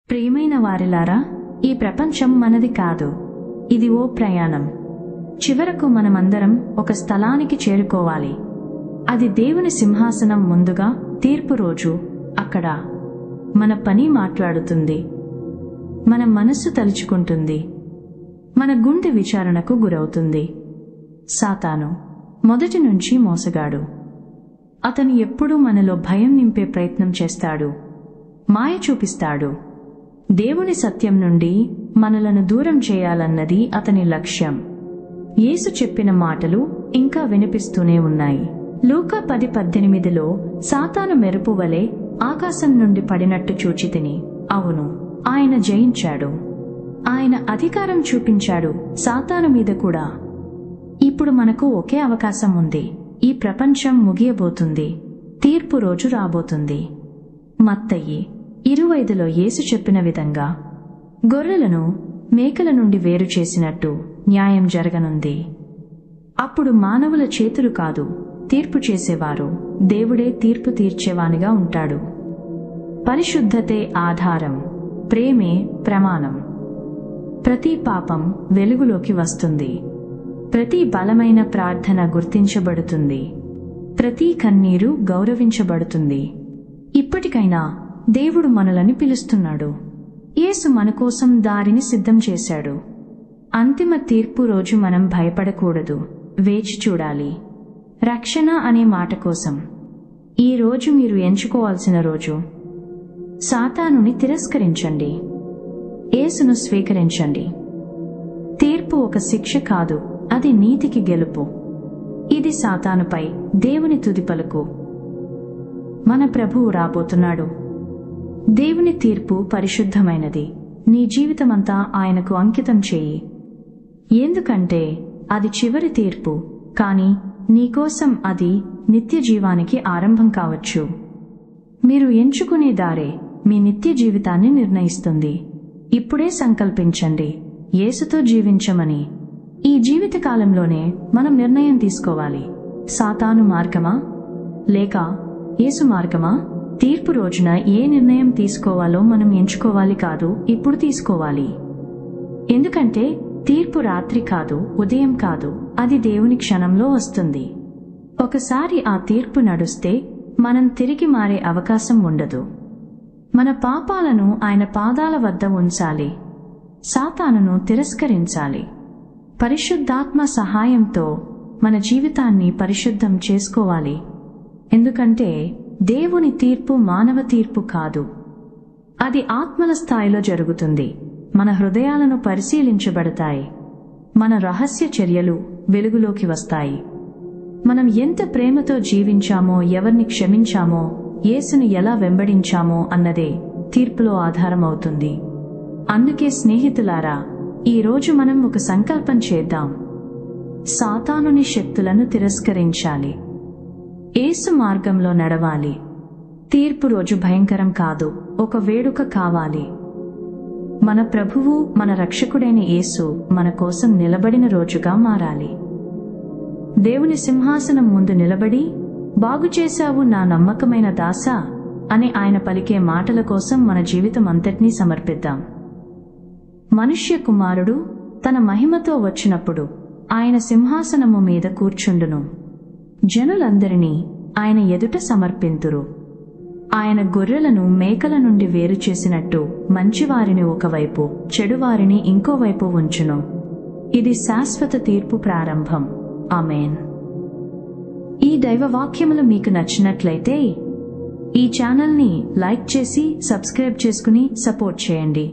ప్రియమైన వారిలారా, ఈ ప్రపంచం మనది కాదు. ఇది ఓ ప్రయాణం. చివరకు మనమందరం ఒక స్థలానికి చేరుకోవాలి. అది దేవుని సింహాసనం ముందుగా తీర్పు రోజు. అక్కడ మన పని మాట్లాడుతుంది, మన మనస్సు తలుచుకుంటుంది, మన గుండె విచారణకు గురవుతుంది. సాతాను మొదటి నుంచి మోసగాడు. అతను ఎప్పుడూ మనలో భయం నింపే ప్రయత్నం చేస్తాడు, మాయ చూపిస్తాడు. దేవుని సత్యం నుండి మనలను దూరం చేయాలన్నది అతని లక్ష్యం. యేసు చెప్పిన మాటలు ఇంకా వినిపిస్తూనే ఉన్నాయి. లూకా 10:18లో సాతాను మెరుపు వలె ఆకాశం నుండి పడినట్టు చూచితిని. అవును, ఆయన జయించాడు. ఆయన అధికారం చూపించాడు సాతాను మీద కూడా. ఇప్పుడు మనకు ఒకే అవకాశం ఉంది. ఈ ప్రపంచం ముగియబోతుంది. తీర్పు రోజు రాబోతుంది. మత్తయి 25లో యేసు చెప్పిన విధంగా గొర్రెలను మేకల నుండి వేరు చేసినట్టు న్యాయం జరగనుంది. అప్పుడు మానవుల చేతులు కాదు తీర్పు చేసేవారు, దేవుడే తీర్పు తీర్చేవానిగా ఉంటాడు. పరిశుద్ధతే ఆధారం, ప్రేమే ప్రమాణం. ప్రతి పాపం వెలుగులోకి వస్తుంది. ప్రతి బలమైన ప్రార్థన గుర్తించబడుతుంది. ప్రతి కన్నీరు గౌరవించబడుతుంది. ఇప్పటికైనా దేవుడు మనలని పిలుస్తున్నాడు. యేసు మన కోసం దారిని సిద్ధం చేశాడు. అంతిమ తీర్పు రోజు మనం భయపడకూడదు, వేచి చూడాలి. రక్షణ అనే మాట కోసం. ఈ రోజు మీరు ఎంచుకోవాల్సిన రోజు. సాతానుని తిరస్కరించండి, యేసును స్వీకరించండి. తీర్పు ఒక శిక్ష కాదు, అది నీతికి గెలుపు. ఇది సాతానుపై దేవుని తుది పలుకు. మన ప్రభువు రాబోతున్నాడు. దేవుని తీర్పు పరిశుద్ధమైనది. నీ జీవితమంతా ఆయనకు అంకితం చేయి. ఎందుకంటే అది చివరి తీర్పు, కానీ నీకోసం అది నిత్య జీవానికి ఆరంభం కావచ్చు. మీరు ఎంచుకునే దారే మీ నిత్య జీవితాన్ని నిర్ణయిస్తుంది. ఇప్పుడే సంకల్పించండి, యేసుతో జీవించమని. ఈ జీవితకాలంలోనే మనం నిర్ణయం తీసుకోవాలి. సాతాను మార్గమా లేక యేసు మార్గమా? తీర్పు రోజున ఏ నిర్ణయం తీసుకోవాలో మనం ఎంచుకోవాలి కాదు, ఇప్పుడు తీసుకోవాలి. ఎందుకంటే తీర్పు రాత్రి కాదు, ఉదయం కాదు, అది దేవుని క్షణంలో వస్తుంది. ఒకసారి ఆ తీర్పు నడుస్తే మనం తిరిగి మారే అవకాశం ఉండదు. మన పాపాలను ఆయన పాదాల వద్ద ఉంచాలి. సాతానును తిరస్కరించాలి. పరిశుద్ధాత్మ సహాయంతో మన జీవితాన్ని పరిశుద్ధం చేసుకోవాలి. ఎందుకంటే దేవుని తీర్పు మానవ తీర్పు కాదు, అది ఆత్మల స్థాయిలో జరుగుతుంది. మన హృదయాలను పరిశీలించబడతాయి. మన రహస్య చర్యలు వెలుగులోకి వస్తాయి. మనం ఎంత ప్రేమతో జీవించామో, ఎవరిని క్షమించామో, యేసును ఎలా వెంబడించామో అన్నదే తీర్పులో ఆధారమవుతుంది. అందుకే స్నేహితులారా, ఈరోజు మనం ఒక సంకల్పం చేద్దాం. సాతానుని శక్తులను తిరస్కరించాలి. యేసు మార్గంలో నడవాలి. తీర్పు రోజు భయంకరం కాదు, ఒక వేడుక కావాలి. మన ప్రభువు, మన రక్షకుడైన యేసు మన కోసం నిలబడిన రోజుగా మారాలి. దేవుని సింహాసనం ముందు నిలబడి, బాగు చేశావు నా నమ్మకమైన దాసా అని ఆయన పలికే మాటల కోసం మన జీవితం అంతటినీ సమర్పిద్దాం. మనుష్య కుమారుడు తన మహిమతో వచ్చినప్పుడు ఆయన సింహాసనము మీద కూర్చుండును. జనులందరినీ ఆయన ఎదుట సమర్పింతురు. ఆయన గొర్రెలను మేకల నుండి వేరు చేసినట్టు మంచివారిని ఒకవైపు, చెడువారిని ఇంకోవైపు ఉంచును. ఇది శాశ్వత తీర్పు ప్రారంభం. ఆమేన్. ఈ దైవవాక్యములు మీకు నచ్చినట్లయితే ఈ ఛానల్ని లైక్ చేసి సబ్స్క్రైబ్ చేసుకుని సపోర్ట్ చేయండి.